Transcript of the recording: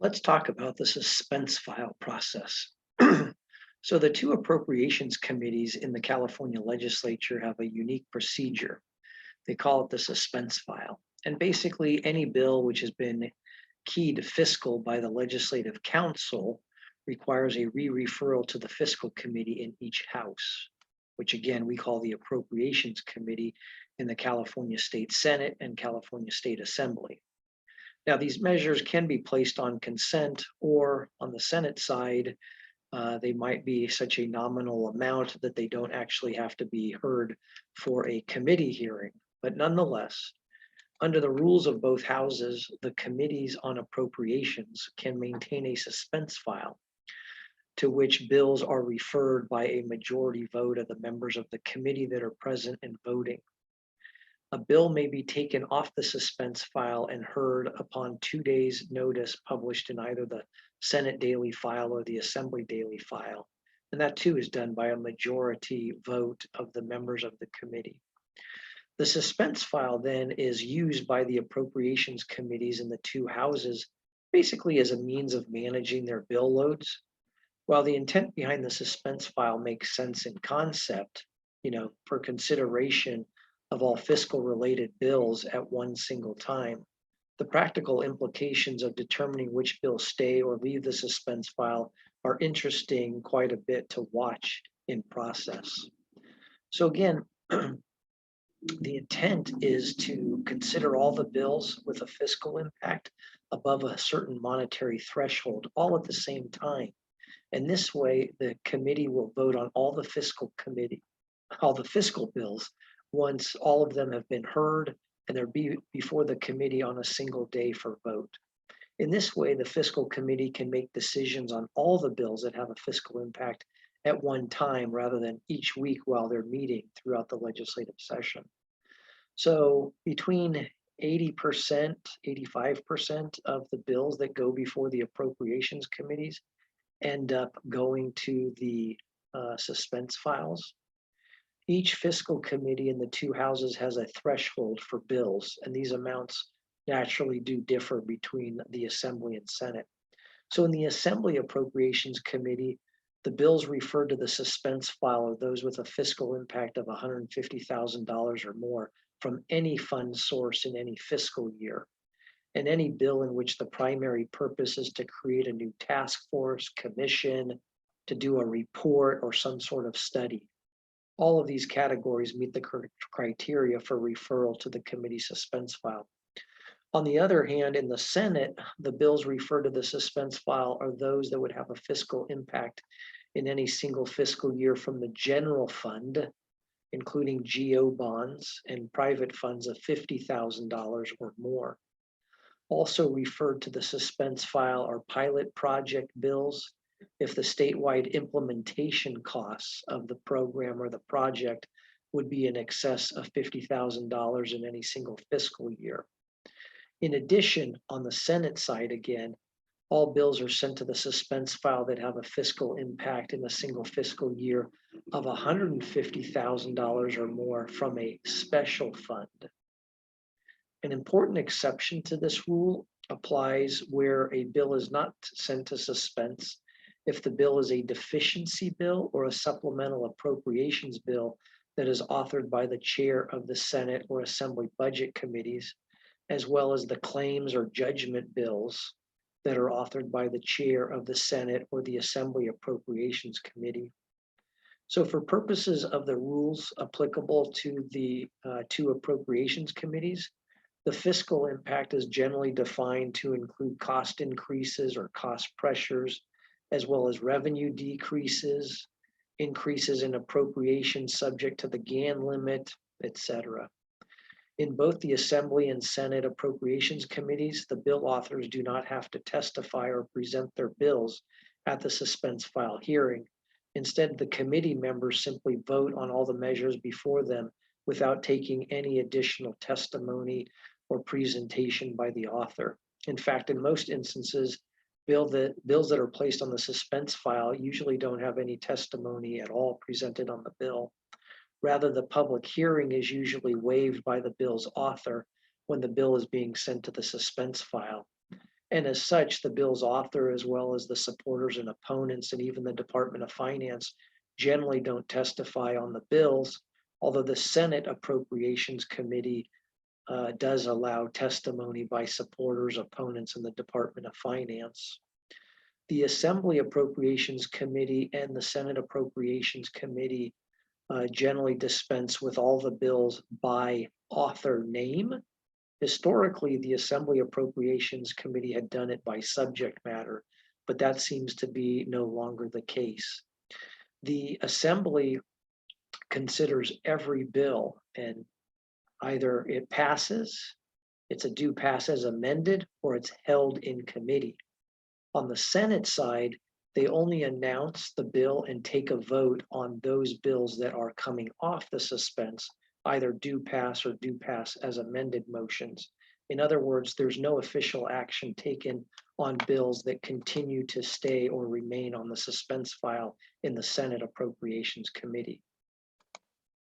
Let's talk about the suspense file process. So the two appropriations committees in the California Legislature have a unique procedure. They call it the suspense file. And basically any bill which has been keyed fiscal by the Legislative Council requires a re-referral to the fiscal committee in each house, which again we call the Appropriations Committee in the California State Senate and California State Assembly. Now, these measures can be placed on consent, or on the Senate side, they might be such a nominal amount that they don't actually have to be heard for a committee hearing. But nonetheless, under the rules of both houses, the committees on appropriations can maintain a suspense file to which bills are referred by a majority vote of the members of the committee that are present and voting. A bill may be taken off the suspense file and heard upon 2 days' notice published in either the Senate Daily File or the Assembly Daily File. And that too is done by a majority vote of the members of the committee. The suspense file then is used by the appropriations committees in the two houses basically as a means of managing their bill loads. While the intent behind the suspense file makes sense in concept, for consideration of all fiscal related bills at one single time, the practical implications of determining which bills stay or leave the suspense file are interesting quite a bit to watch in process. So again, the intent is to consider all the bills with a fiscal impact above a certain monetary threshold all at the same time. And this way, the committee will vote on all the fiscal bills once all of them have been heard and they're before the committee on a single day for vote. In this way, the fiscal committee can make decisions on all the bills that have a fiscal impact at one time rather than each week while they're meeting throughout the legislative session. So between 80%, 85% of the bills that go before the appropriations committees end up going to the suspense files. Each fiscal committee in the two houses has a threshold for bills, and these amounts naturally do differ between the Assembly and Senate. So in the Assembly Appropriations Committee, the bills referred to the suspense file are those with a fiscal impact of $150,000 or more from any fund source in any fiscal year, and any bill in which the primary purpose is to create a new task force, commission, to do a report or some sort of study. All of these categories meet the criteria for referral to the committee suspense file. On the other hand, in the Senate, the bills referred to the suspense file are those that would have a fiscal impact in any single fiscal year from the general fund, including GO bonds and private funds of $50,000 or more. Also referred to the suspense file are pilot project bills if the statewide implementation costs of the program or the project would be in excess of $50,000 in any single fiscal year. In addition, on the Senate side again, all bills are sent to the suspense file that have a fiscal impact in a single fiscal year of $150,000 or more from a special fund. An important exception to this rule applies where a bill is not sent to suspense if the bill is a deficiency bill or a supplemental appropriations bill that is authored by the chair of the Senate or Assembly budget committees, as well as the claims or judgment bills that are authored by the chair of the Senate or the Assembly Appropriations Committee. So for purposes of the rules applicable to the two appropriations committees, the fiscal impact is generally defined to include cost increases or cost pressures, as well as revenue decreases, increases in appropriations subject to the GAN limit, etc. In both the Assembly and Senate Appropriations Committees, the bill authors do not have to testify or present their bills at the suspense file hearing. Instead, the committee members simply vote on all the measures before them without taking any additional testimony or presentation by the author. In fact, in most instances, bills that are placed on the suspense file usually don't have any testimony at all presented on the bill. Rather, the public hearing is usually waived by the bill's author when the bill is being sent to the suspense file. And as such, the bill's author, as well as the supporters and opponents, and even the Department of Finance, generally don't testify on the bills, although the Senate Appropriations Committee does allow testimony by supporters, opponents, and the Department of Finance. The Assembly Appropriations Committee and the Senate Appropriations Committee generally dispense with all the bills by author name. Historically, the Assembly Appropriations Committee had done it by subject matter, but that seems to be no longer the case. The Assembly considers every bill, and either it passes, it's a due pass as amended, or it's held in committee. On the Senate side, they only announce the bill and take a vote on those bills that are coming off the suspense, either due pass or due pass as amended motions. In other words, there's no official action taken on bills that continue to stay or remain on the suspense file in the Senate Appropriations Committee.